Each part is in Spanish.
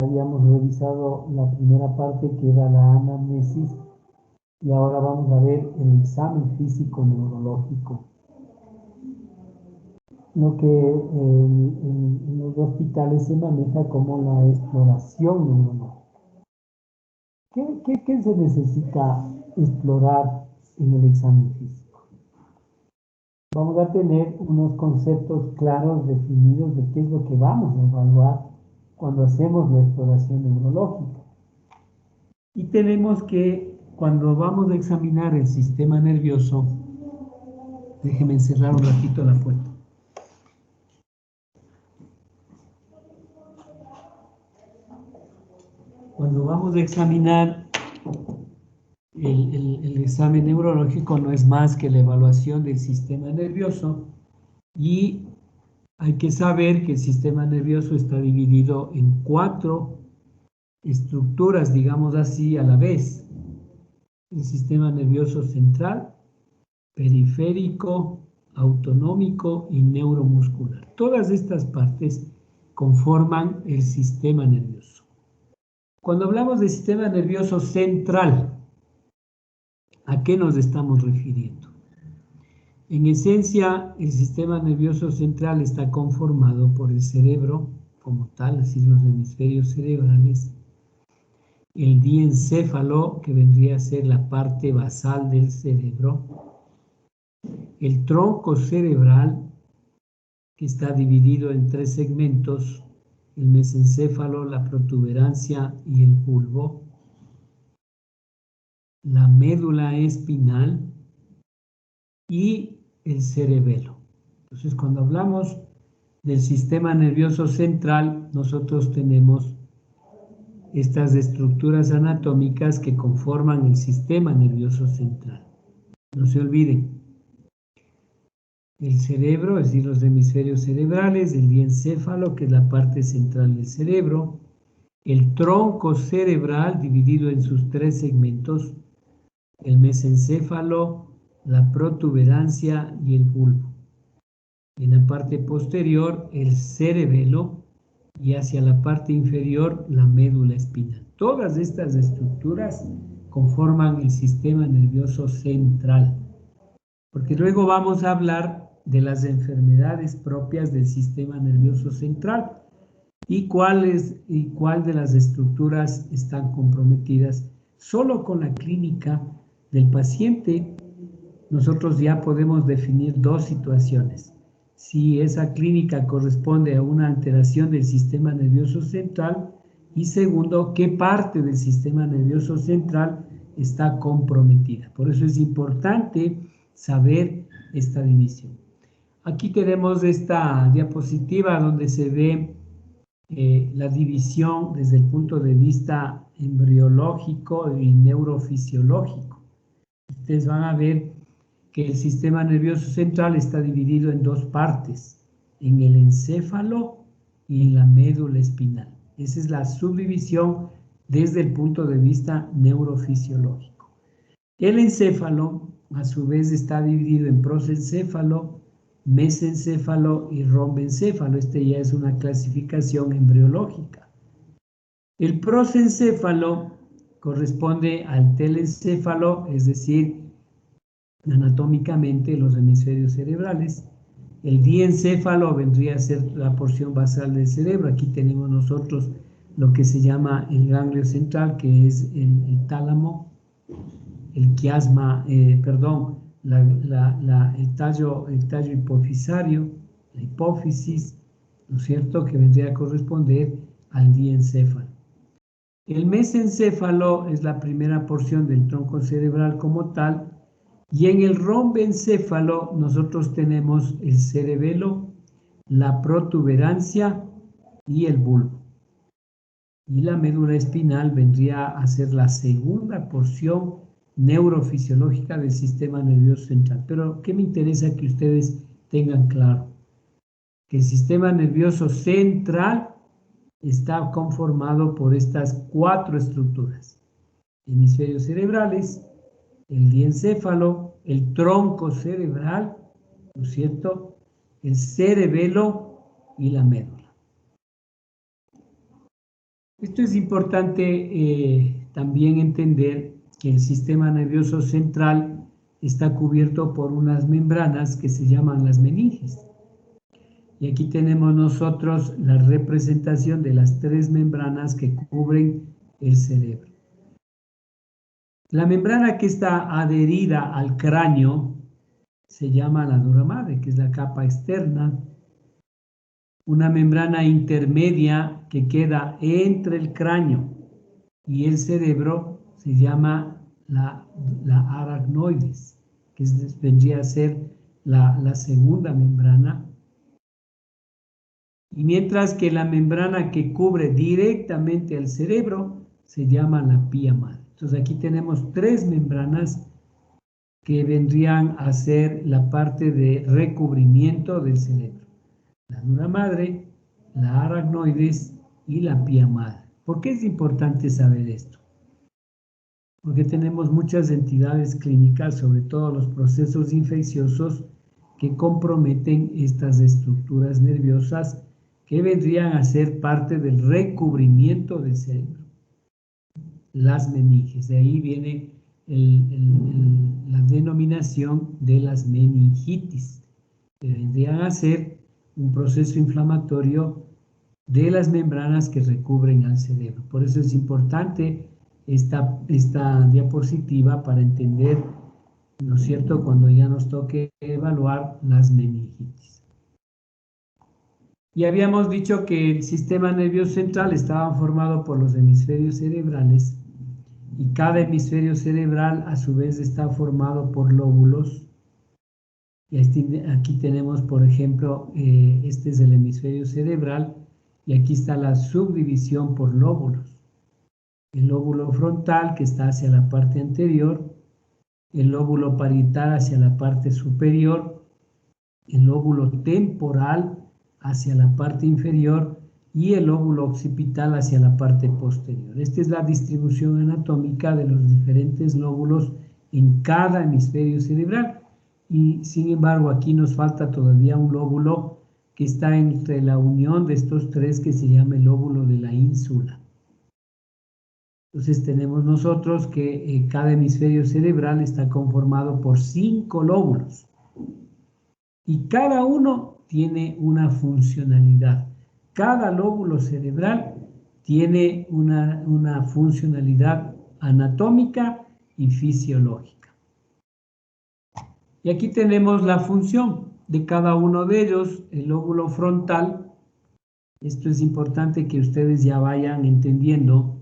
habíamos revisado la primera parte que era la anamnesis y ahora vamos a ver el examen físico neurológico. Lo que en los hospitales se maneja como la exploración neurológica. ¿Qué se necesita explorar en el examen físico? Vamos a tener unos conceptos claros, definidos de qué es lo que vamos a evaluar cuando hacemos la exploración neurológica. Y tenemos que, cuando vamos a examinar el sistema nervioso, déjeme encerrar un ratito la puerta. Cuando vamos a examinar el examen neurológico, no es más que la evaluación del sistema nervioso, y hay que saber que el sistema nervioso está dividido en 4 estructuras, digamos así, a la vez. El sistema nervioso central, periférico, autonómico y neuromuscular. Todas estas partes conforman el sistema nervioso. Cuando hablamos del sistema nervioso central, ¿a qué nos estamos refiriendo? En esencia, el sistema nervioso central está conformado por el cerebro como tal, es decir, los hemisferios cerebrales, el diencéfalo, que vendría a ser la parte basal del cerebro, el tronco cerebral, que está dividido en 3 segmentos, el mesencéfalo, la protuberancia y el bulbo, la médula espinal y el cerebelo. Entonces, cuando hablamos del sistema nervioso central, nosotros tenemos estas estructuras anatómicas que conforman el sistema nervioso central. No se olviden, el cerebro, es decir, los hemisferios cerebrales, el diencéfalo, que es la parte central del cerebro, el tronco cerebral dividido en sus 3 segmentos, el mesencéfalo, la protuberancia y el bulbo. En la parte posterior, el cerebelo, y hacia la parte inferior, la médula espinal. Todas estas estructuras conforman el sistema nervioso central, porque luego vamos a hablar de las enfermedades propias del sistema nervioso central y cuál de las estructuras están comprometidas. Solo con la clínica del paciente nosotros ya podemos definir 2 situaciones. Si esa clínica corresponde a una alteración del sistema nervioso central, y segundo, qué parte del sistema nervioso central está comprometida. Por eso es importante saber esta división. Aquí tenemos esta diapositiva donde se ve la división desde el punto de vista embriológico y neurofisiológico. Ustedes van a ver que el sistema nervioso central está dividido en 2 partes, en el encéfalo y en la médula espinal. Esa es la subdivisión desde el punto de vista neurofisiológico. El encéfalo, a su vez, está dividido en prosencéfalo, mesencéfalo y rombencéfalo. Este ya es una clasificación embriológica. El prosencéfalo corresponde al telencéfalo, es decir, anatómicamente los hemisferios cerebrales. El diencéfalo vendría a ser la porción basal del cerebro. Aquí tenemos nosotros lo que se llama el ganglio central, que es el tálamo, el quiasma, el tallo hipofisario, la hipófisis, ¿no es cierto?, que vendría a corresponder al diencéfalo. El mesencéfalo es la primera porción del tronco cerebral como tal, y en el rombencéfalo nosotros tenemos el cerebelo, la protuberancia y el bulbo. Y la médula espinal vendría a ser la segunda porción neurofisiológica del sistema nervioso central. Pero, ¿qué me interesa que ustedes tengan claro? Que el sistema nervioso central está conformado por estas 4 estructuras: hemisferios cerebrales, el diencéfalo, el tronco cerebral, ¿no es cierto?, el cerebelo y la médula. Esto es importante también entender que el sistema nervioso central está cubierto por unas membranas que se llaman las meninges. Y aquí tenemos nosotros la representación de las 3 membranas que cubren el cerebro. La membrana que está adherida al cráneo se llama la dura madre, que es la capa externa. Una membrana intermedia que queda entre el cráneo y el cerebro se llama la aracnoides, que vendría a ser la segunda membrana. Y mientras que la membrana que cubre directamente al cerebro se llama la pía madre. Entonces aquí tenemos 3 membranas que vendrían a ser la parte de recubrimiento del cerebro. La dura madre, la aracnoides y la pía madre. ¿Por qué es importante saber esto? Porque tenemos muchas entidades clínicas, sobre todo los procesos infecciosos, que comprometen estas estructuras nerviosas que vendrían a ser parte del recubrimiento del cerebro. Las meninges, de ahí viene la denominación de las meningitis, que vendrían a ser un proceso inflamatorio de las membranas que recubren al cerebro. Por eso es importante esta diapositiva para entender, ¿no es cierto?, cuando ya nos toque evaluar las meningitis. Y habíamos dicho que el sistema nervioso central estaba formado por los hemisferios cerebrales y cada hemisferio cerebral a su vez está formado por lóbulos. Y aquí tenemos, por ejemplo, este es el hemisferio cerebral y aquí está la subdivisión por lóbulos. El lóbulo frontal, que está hacia la parte anterior, el lóbulo parietal hacia la parte superior, el lóbulo temporal hacia la parte inferior y el lóbulo occipital hacia la parte posterior. Esta es la distribución anatómica de los diferentes lóbulos en cada hemisferio cerebral. Y sin embargo, aquí nos falta todavía un lóbulo que está entre la unión de estos 3, que se llama el lóbulo de la ínsula. Entonces tenemos nosotros que cada hemisferio cerebral está conformado por 5 lóbulos y cada uno tiene una funcionalidad. Cada lóbulo cerebral tiene una funcionalidad anatómica y fisiológica. Y aquí tenemos la función de cada uno de ellos, el lóbulo frontal. Esto es importante que ustedes ya vayan entendiendo.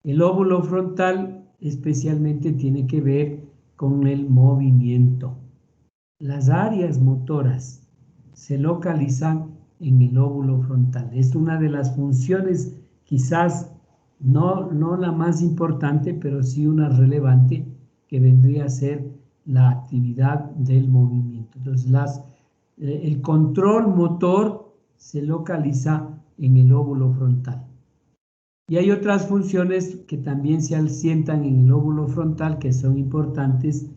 El lóbulo frontal especialmente tiene que ver con el movimiento. Las áreas motoras se localizan en el lóbulo frontal. Es una de las funciones, quizás no la más importante, pero sí una relevante, que vendría a ser la actividad del movimiento. Entonces, el control motor se localiza en el lóbulo frontal. Y hay otras funciones que también se asientan en el lóbulo frontal que son importantes,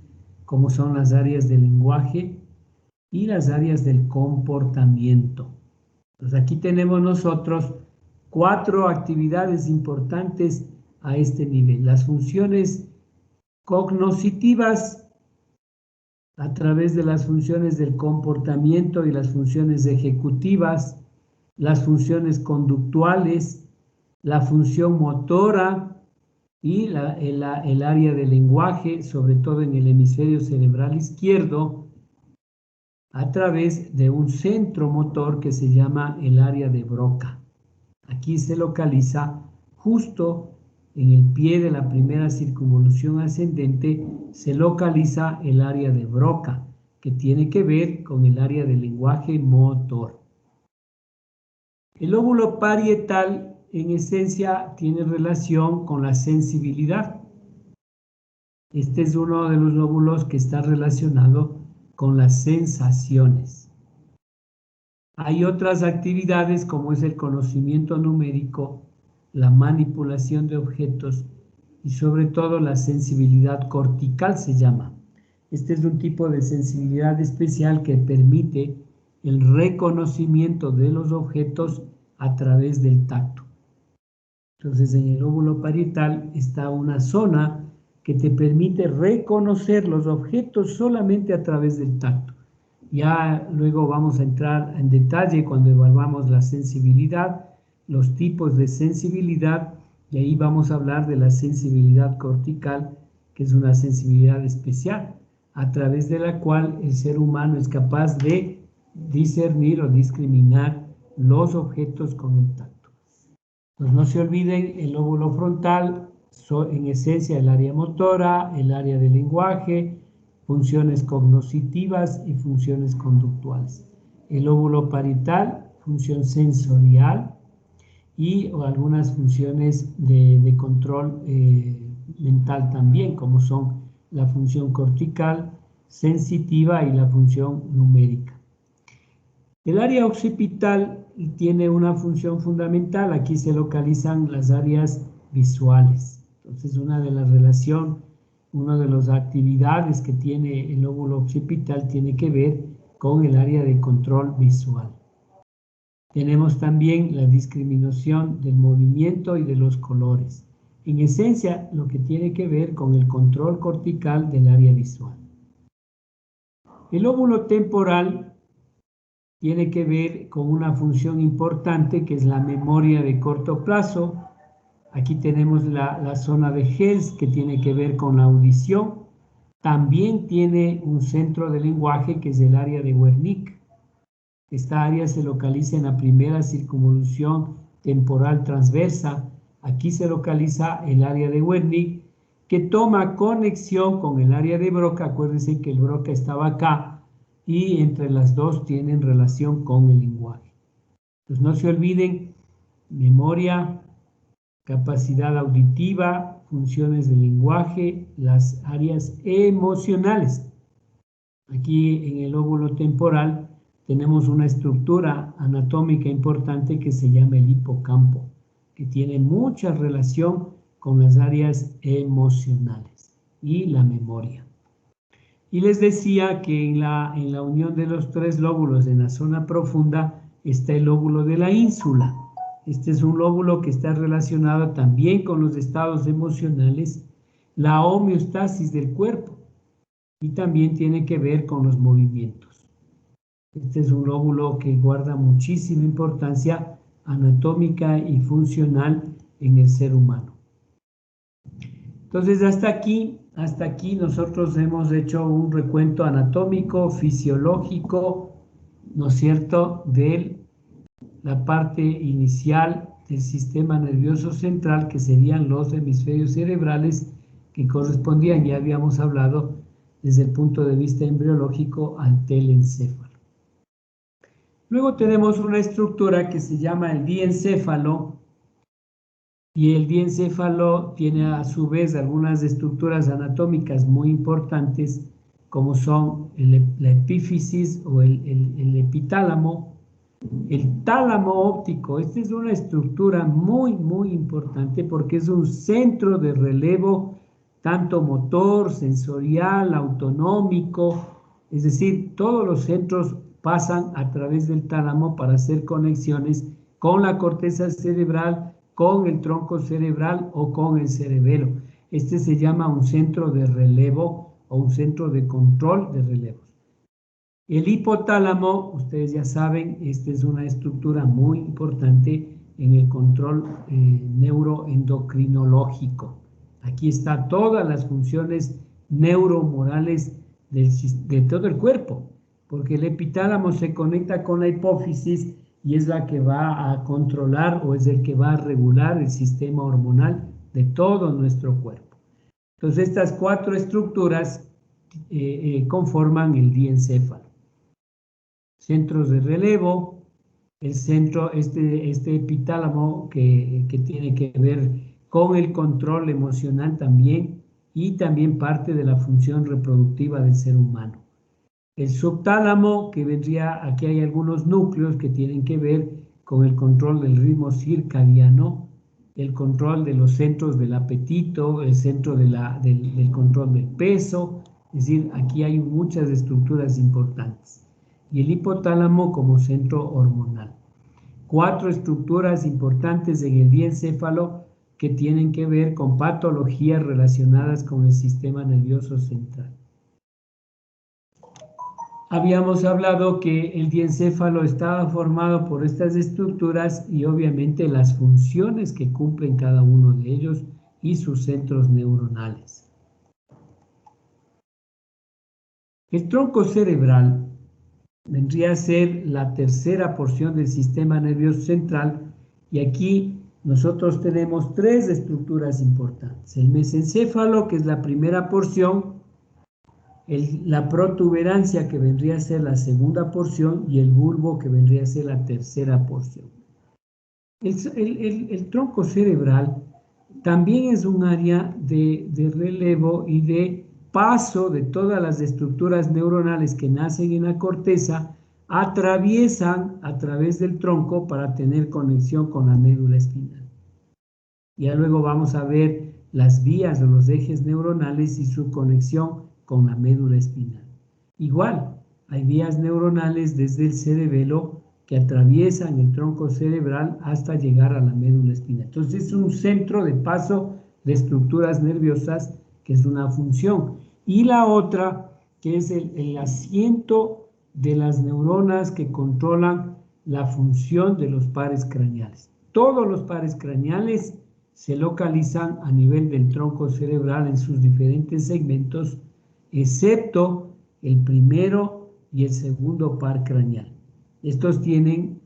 como son las áreas del lenguaje y las áreas del comportamiento. Entonces aquí tenemos nosotros 4 actividades importantes a este nivel. Las funciones cognoscitivas a través de las funciones del comportamiento y las funciones ejecutivas, las funciones conductuales, la función motora y el área del lenguaje, sobre todo en el hemisferio cerebral izquierdo, a través de un centro motor que se llama el área de Broca. Aquí se localiza justo en el pie de la primera circunvolución ascendente, se localiza el área de Broca, que tiene que ver con el área del lenguaje motor. El lóbulo parietal, en esencia, tiene relación con la sensibilidad. Este es uno de los lóbulos que está relacionado con las sensaciones. Hay otras actividades como es el conocimiento numérico, la manipulación de objetos y sobre todo la sensibilidad cortical se llama. Este es un tipo de sensibilidad especial que permite el reconocimiento de los objetos a través del tacto. Entonces, en el lóbulo parietal está una zona que te permite reconocer los objetos solamente a través del tacto. Ya luego vamos a entrar en detalle cuando evaluamos la sensibilidad, los tipos de sensibilidad, y ahí vamos a hablar de la sensibilidad cortical, que es una sensibilidad especial, a través de la cual el ser humano es capaz de discernir o discriminar los objetos con el tacto. Pues no se olviden, el lóbulo frontal, en esencia el área motora, el área del lenguaje, funciones cognitivas y funciones conductuales. El lóbulo parietal, función sensorial y algunas funciones de control mental también, como son la función cortical, sensitiva y la función numérica. El área occipital tiene una función fundamental. Aquí se localizan las áreas visuales. Entonces, una de las actividades que tiene el lóbulo occipital tiene que ver con el área de control visual. Tenemos también la discriminación del movimiento y de los colores. En esencia, lo que tiene que ver con el control cortical del área visual. El lóbulo temporal tiene que ver con una función importante que es la memoria de corto plazo. Aquí tenemos la zona de Hels que tiene que ver con la audición. También tiene un centro de lenguaje que es el área de Wernicke. Esta área se localiza en la primera circunvolución temporal transversa. Aquí se localiza el área de Wernicke que toma conexión con el área de Broca. Acuérdense que el Broca estaba acá y entre las dos tienen relación con el lenguaje. Entonces no se olviden, memoria, capacidad auditiva, funciones del lenguaje, las áreas emocionales. Aquí en el lóbulo temporal tenemos una estructura anatómica importante que se llama el hipocampo, que tiene mucha relación con las áreas emocionales y la memoria. Y les decía que en la unión de los tres lóbulos en la zona profunda está el lóbulo de la ínsula. Este es un lóbulo que está relacionado también con los estados emocionales, la homeostasis del cuerpo y también tiene que ver con los movimientos. Este es un lóbulo que guarda muchísima importancia anatómica y funcional en el ser humano. Entonces, hasta aquí nosotros hemos hecho un recuento anatómico, fisiológico, ¿no es cierto?, de la parte inicial del sistema nervioso central, que serían los hemisferios cerebrales que correspondían, ya habíamos hablado, desde el punto de vista embriológico al telencéfalo. Luego tenemos una estructura que se llama el diencéfalo, y el diencéfalo tiene a su vez algunas estructuras anatómicas muy importantes, como son la epífisis o el epitálamo, el tálamo óptico. Esta es una estructura muy, muy importante porque es un centro de relevo tanto motor, sensorial, autonómico, es decir, todos los centros pasan a través del tálamo para hacer conexiones con la corteza cerebral, con el tronco cerebral o con el cerebelo. Este se llama un centro de relevo o un centro de control de relevos. El hipotálamo, ustedes ya saben, esta es una estructura muy importante en el control neuroendocrinológico. Aquí están todas las funciones neuromorales de todo el cuerpo, porque el epitálamo se conecta con la hipófisis y es la que va a controlar o es el que va a regular el sistema hormonal de todo nuestro cuerpo. Entonces, estas cuatro estructuras conforman el diencéfalo. Centros de relevo, el centro, este epitálamo que tiene que ver con el control emocional también y también parte de la función reproductiva del ser humano. El subtálamo, que vendría, aquí hay algunos núcleos que tienen que ver con el control del ritmo circadiano, el control de los centros del apetito, el centro del control del peso, es decir, aquí hay muchas estructuras importantes. Y el hipotálamo como centro hormonal. Cuatro estructuras importantes en el diencéfalo que tienen que ver con patologías relacionadas con el sistema nervioso central. Habíamos hablado que el diencéfalo estaba formado por estas estructuras y obviamente las funciones que cumplen cada uno de ellos y sus centros neuronales. El tronco cerebral vendría a ser la tercera porción del sistema nervioso central y aquí nosotros tenemos tres estructuras importantes. El mesencéfalo, que es la primera porción, la protuberancia, que vendría a ser la segunda porción, y el bulbo, que vendría a ser la tercera porción. El tronco cerebral también es un área de relevo y de paso de todas las estructuras neuronales que nacen en la corteza, atraviesan a través del tronco para tener conexión con la médula espinal. Ya luego vamos a ver las vías o los ejes neuronales y su conexión con la médula espinal. Igual, hay vías neuronales desde el cerebelo que atraviesan el tronco cerebral hasta llegar a la médula espinal. Entonces es un centro de paso de estructuras nerviosas, que es una función. Y la otra, que es el asiento de las neuronas que controlan la función de los pares craneales. Todos los pares craneales se localizan a nivel del tronco cerebral en sus diferentes segmentos, excepto el primero y el segundo par craneal. Estos tienen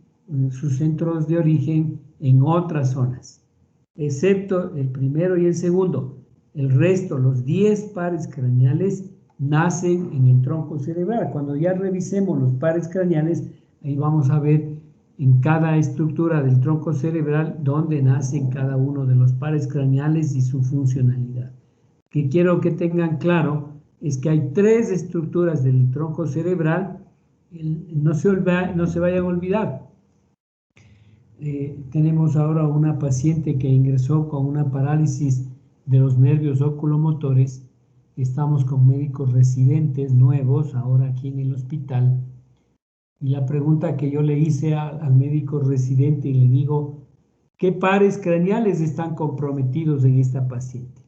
sus centros de origen en otras zonas, excepto el primero y el segundo. El resto, los 10 pares craneales, nacen en el tronco cerebral. Cuando ya revisemos los pares craneales, ahí vamos a ver en cada estructura del tronco cerebral dónde nacen cada uno de los pares craneales y su funcionalidad. Que quiero que tengan claro es que hay 3 estructuras del tronco cerebral. No se vayan a olvidar. Tenemos ahora una paciente que ingresó con una parálisis de los nervios oculomotores. Estamos con médicos residentes nuevos ahora aquí en el hospital. Y la pregunta que yo le hice al médico residente, y le digo, ¿qué pares craneales están comprometidos en esta paciente?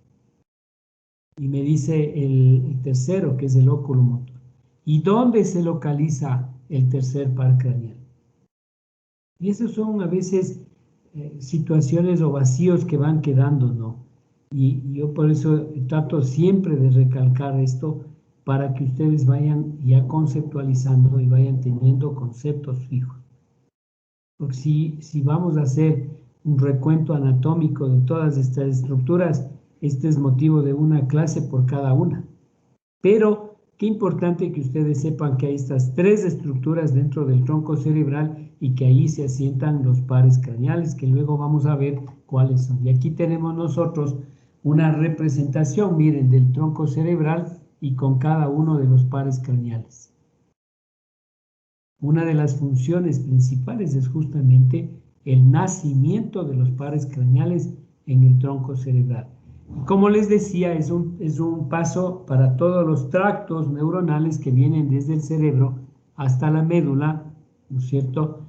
Y me dice el tercero, que es el oculomotor. ¿Y dónde se localiza el tercer par craneal? Y esas son a veces situaciones o vacíos que van quedando, ¿no? Y yo por eso trato siempre de recalcar esto, para que ustedes vayan ya conceptualizando y vayan teniendo conceptos fijos. Porque si vamos a hacer un recuento anatómico de todas estas estructuras, este es motivo de una clase por cada una. Pero qué importante que ustedes sepan que hay estas 3 estructuras dentro del tronco cerebral y que ahí se asientan los pares craneales, que luego vamos a ver cuáles son. Y aquí tenemos nosotros una representación, miren, del tronco cerebral y con cada uno de los pares craneales. Una de las funciones principales es justamente el nacimiento de los pares craneales en el tronco cerebral. Como les decía, es un paso para todos los tractos neuronales que vienen desde el cerebro hasta la médula, ¿no es cierto?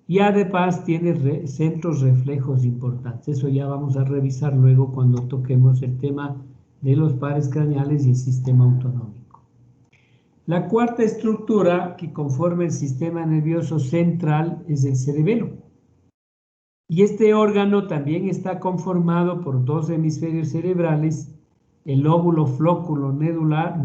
Y además tiene centros reflejos importantes. Eso ya vamos a revisar luego cuando toquemos el tema de los pares craneales y el sistema autonómico. La cuarta estructura que conforma el sistema nervioso central es el cerebelo. Y este órgano también está conformado por 2 hemisferios cerebrales, el lóbulo flóculo nodular,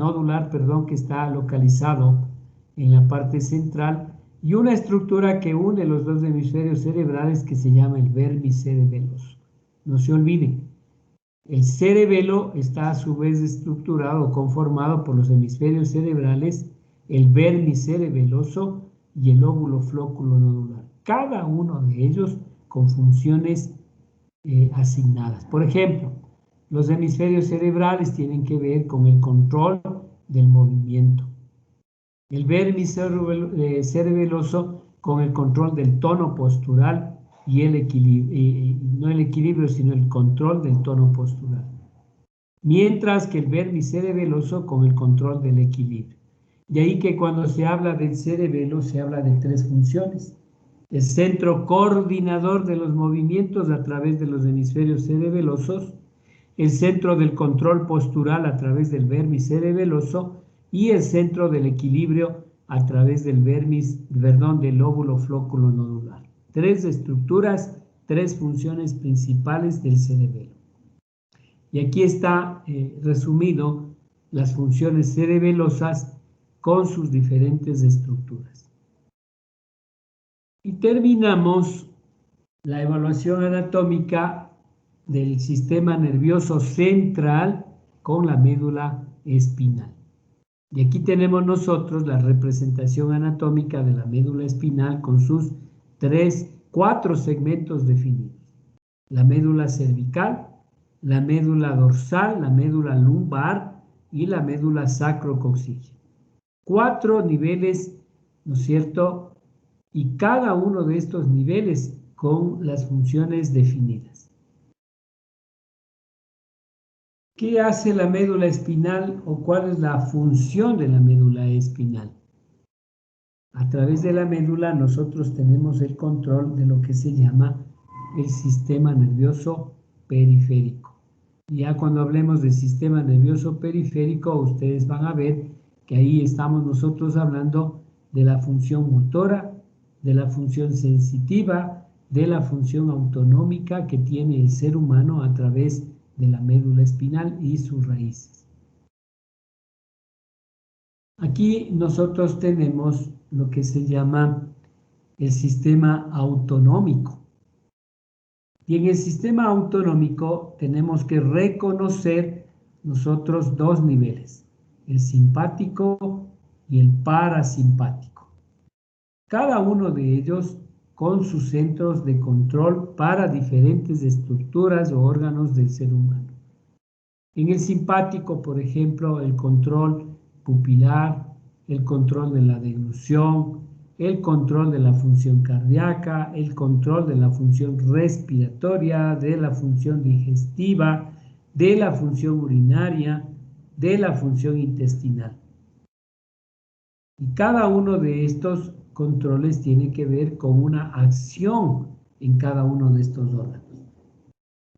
que está localizado en la parte central, y una estructura que une los 2 hemisferios cerebrales que se llama el vermicerebeloso. No se olviden, el cerebelo está a su vez estructurado o conformado por los hemisferios cerebrales, el vermicerebeloso y el lóbulo flóculo nodular. Cada uno de ellos con funciones asignadas. Por ejemplo, los hemisferios cerebrales tienen que ver con el control del movimiento. El vermicerebeloso con el control del tono postural y el equilibrio, no el equilibrio, sino el control del tono postural. Mientras que el vermicerebeloso con el control del equilibrio. De ahí que cuando se habla del cerebelo se habla de 3 funciones. el centro coordinador de los movimientos a través de los hemisferios cerebelosos, el centro del control postural a través del vermis cerebeloso y el centro del equilibrio a través del del lóbulo flóculo nodular. 3 estructuras, 3 funciones principales del cerebelo. Y aquí está resumido las funciones cerebelosas con sus diferentes estructuras. Y terminamos la evaluación anatómica del sistema nervioso central con la médula espinal. Y aquí tenemos nosotros la representación anatómica de la médula espinal con sus 4 segmentos definidos. La médula cervical, la médula dorsal, la médula lumbar y la médula sacrocoxígea. 4 niveles, ¿no es cierto? Y cada uno de estos niveles con las funciones definidas. ¿Qué hace la médula espinal o cuál es la función de la médula espinal? A través de la médula nosotros tenemos el control de lo que se llama el sistema nervioso periférico. Ya cuando hablemos del sistema nervioso periférico, ustedes van a ver que ahí estamos nosotros hablando de la función motora, de la función sensitiva, de la función autonómica que tiene el ser humano a través de la médula espinal y sus raíces. Aquí nosotros tenemos lo que se llama el sistema autonómico. Y en el sistema autonómico tenemos que reconocer nosotros 2 niveles, el simpático y el parasimpático. Cada uno de ellos con sus centros de control para diferentes estructuras o órganos del ser humano. En el simpático, por ejemplo, el control pupilar, el control de la deglución, el control de la función cardíaca, el control de la función respiratoria, de la función digestiva, de la función urinaria, de la función intestinal. Y cada uno de estos controles tiene que ver con una acción en cada uno de estos órganos.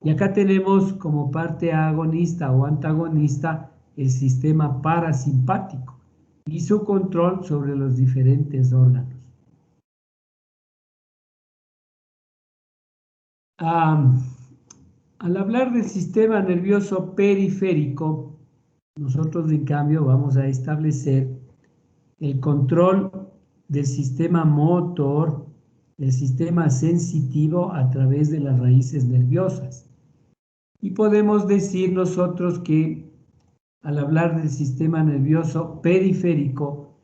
Y acá tenemos como parte agonista o antagonista el sistema parasimpático y su control sobre los diferentes órganos. Al hablar del sistema nervioso periférico, nosotros en cambio vamos a establecer el control del sistema motor, del sistema sensitivo a través de las raíces nerviosas. Y podemos decir nosotros que al hablar del sistema nervioso periférico,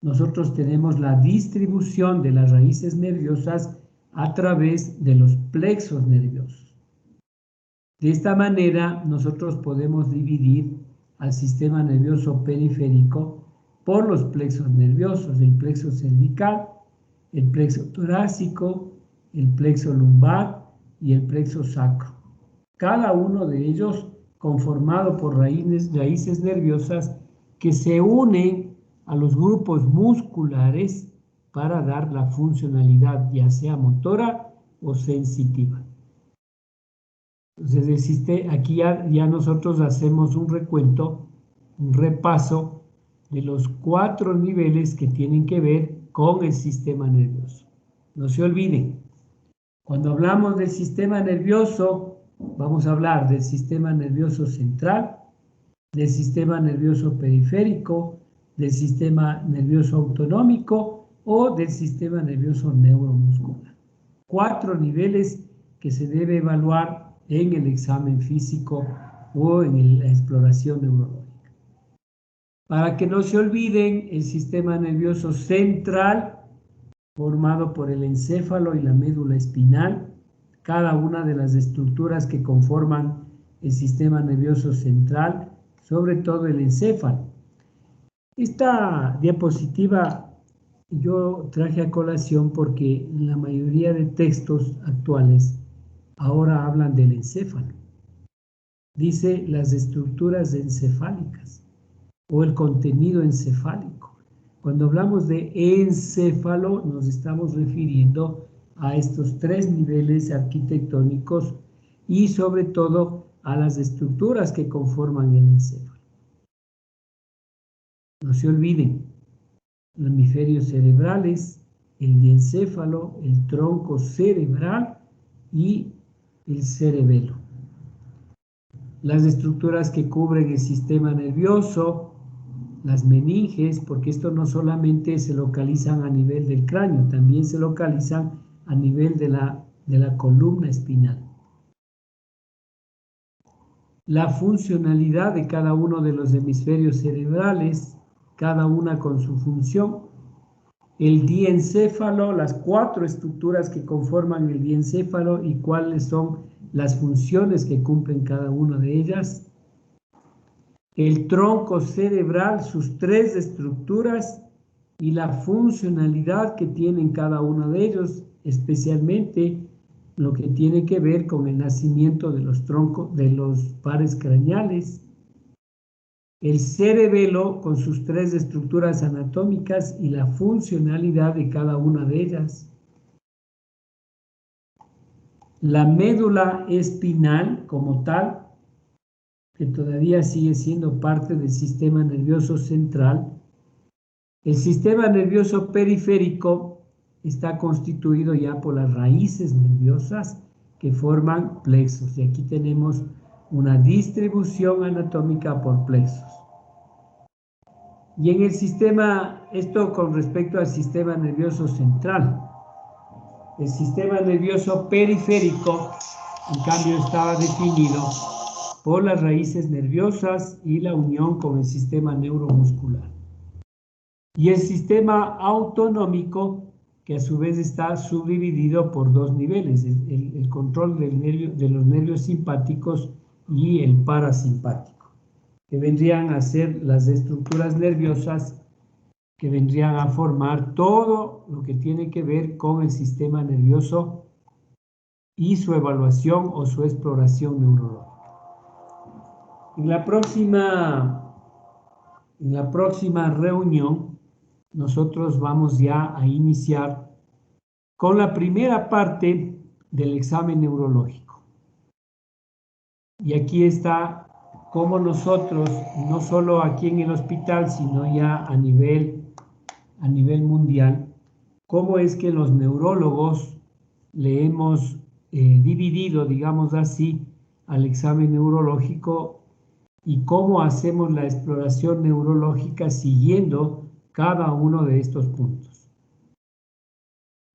nosotros tenemos la distribución de las raíces nerviosas a través de los plexos nerviosos. De esta manera, nosotros podemos dividir al sistema nervioso periférico por los plexos nerviosos, el plexo cervical, el plexo torácico, el plexo lumbar y el plexo sacro. Cada uno de ellos conformado por raíces nerviosas que se unen a los grupos musculares para dar la funcionalidad, ya sea motora o sensitiva. Entonces, aquí ya nosotros hacemos un recuento, un repaso de los 4 niveles que tienen que ver con el sistema nervioso. No se olviden, cuando hablamos del sistema nervioso, vamos a hablar del sistema nervioso central, del sistema nervioso periférico, del sistema nervioso autonómico o del sistema nervioso neuromuscular. 4 niveles que se debe evaluar en el examen físico o en la exploración neurológica. Para que no se olviden, el sistema nervioso central, formado por el encéfalo y la médula espinal, cada una de las estructuras que conforman el sistema nervioso central, sobre todo el encéfalo. Esta diapositiva yo traje a colación porque la mayoría de textos actuales ahora hablan del encéfalo. Dice las estructuras encefálicas o el contenido encefálico. Cuando hablamos de encéfalo, nos estamos refiriendo a estos tres niveles arquitectónicos y sobre todo a las estructuras que conforman el encéfalo. No se olviden, los hemisferios cerebrales, el diencéfalo, el tronco cerebral y el cerebelo. Las estructuras que cubren el sistema nervioso, las meninges, porque esto no solamente se localizan a nivel del cráneo, también se localizan a nivel de la columna espinal. La funcionalidad de cada uno de los hemisferios cerebrales, cada una con su función. El diencéfalo, las 4 estructuras que conforman el diencéfalo y cuáles son las funciones que cumplen cada una de ellas. El tronco cerebral, sus 3 estructuras y la funcionalidad que tienen cada uno de ellos, especialmente lo que tiene que ver con el nacimiento de los troncos, de los pares craneales. El cerebelo con sus 3 estructuras anatómicas y la funcionalidad de cada una de ellas. La médula espinal como tal, que todavía sigue siendo parte del sistema nervioso central. El sistema nervioso periférico está constituido ya por las raíces nerviosas que forman plexos. Y aquí tenemos una distribución anatómica por plexos. Y en el sistema, esto con respecto al sistema nervioso central. El sistema nervioso periférico, en cambio, estaba definido por las raíces nerviosas y la unión con el sistema neuromuscular. Y el sistema autonómico, que a su vez está subdividido por 2 niveles, el control de los nervios simpáticos y el parasimpático, que vendrían a ser las estructuras nerviosas que vendrían a formar todo lo que tiene que ver con el sistema nervioso y su evaluación o su exploración neurológica. En la próxima reunión, nosotros vamos ya a iniciar con la primera parte del examen neurológico. Y aquí está cómo nosotros, no solo aquí en el hospital, sino ya a nivel mundial, cómo es que los neurólogos le hemos dividido, digamos así, al examen neurológico y cómo hacemos la exploración neurológica siguiendo cada uno de estos puntos.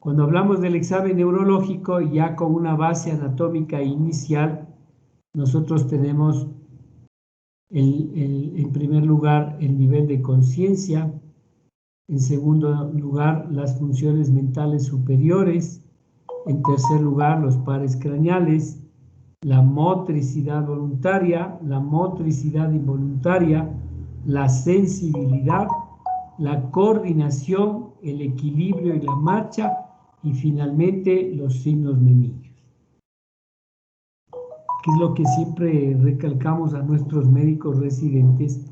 Cuando hablamos del examen neurológico, ya con una base anatómica inicial, nosotros tenemos en primer lugar el nivel de conciencia, en segundo lugar las funciones mentales superiores, en tercer lugar los pares craneales, la motricidad voluntaria, la motricidad involuntaria, la sensibilidad, la coordinación, el equilibrio y la marcha, y finalmente los signos meningios. Que es lo que siempre recalcamos a nuestros médicos residentes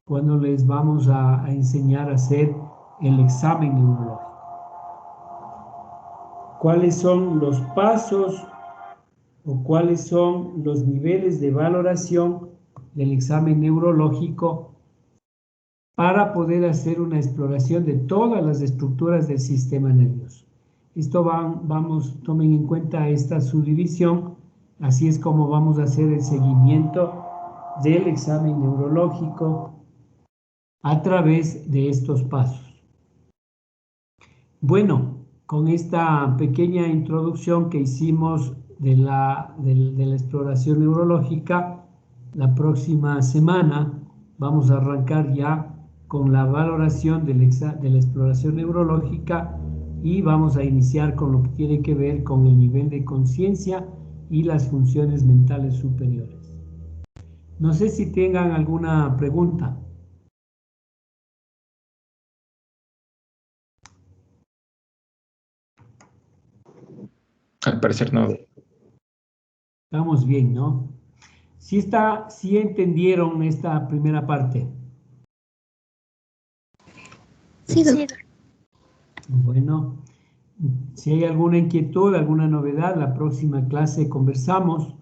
cuando les vamos a enseñar a hacer el examen neurológico. ¿Cuáles son los pasos o cuáles son los niveles de valoración del examen neurológico para poder hacer una exploración de todas las estructuras del sistema nervioso? Esto tomen en cuenta esta subdivisión, así es como vamos a hacer el seguimiento del examen neurológico a través de estos pasos. Bueno, con esta pequeña introducción que hicimos de la exploración neurológica, la próxima semana vamos a arrancar ya con la valoración de la exploración neurológica y vamos a iniciar con lo que tiene que ver con el nivel de conciencia y las funciones mentales superiores. No sé si tengan alguna pregunta. Al parecer no. Estamos bien, ¿no? Sí entendieron esta primera parte. Sí, doctor. Bueno, si hay alguna inquietud, alguna novedad, la próxima clase conversamos.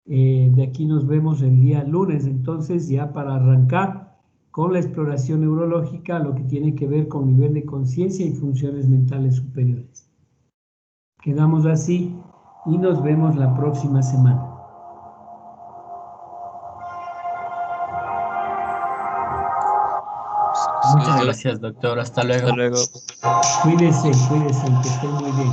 De aquí nos vemos el día lunes, entonces, ya para arrancar con la exploración neurológica, lo que tiene que ver con nivel de conciencia y funciones mentales superiores. Quedamos así y nos vemos la próxima semana. Muchas gracias, doctor. Hasta luego. Cuídese, que esté muy bien.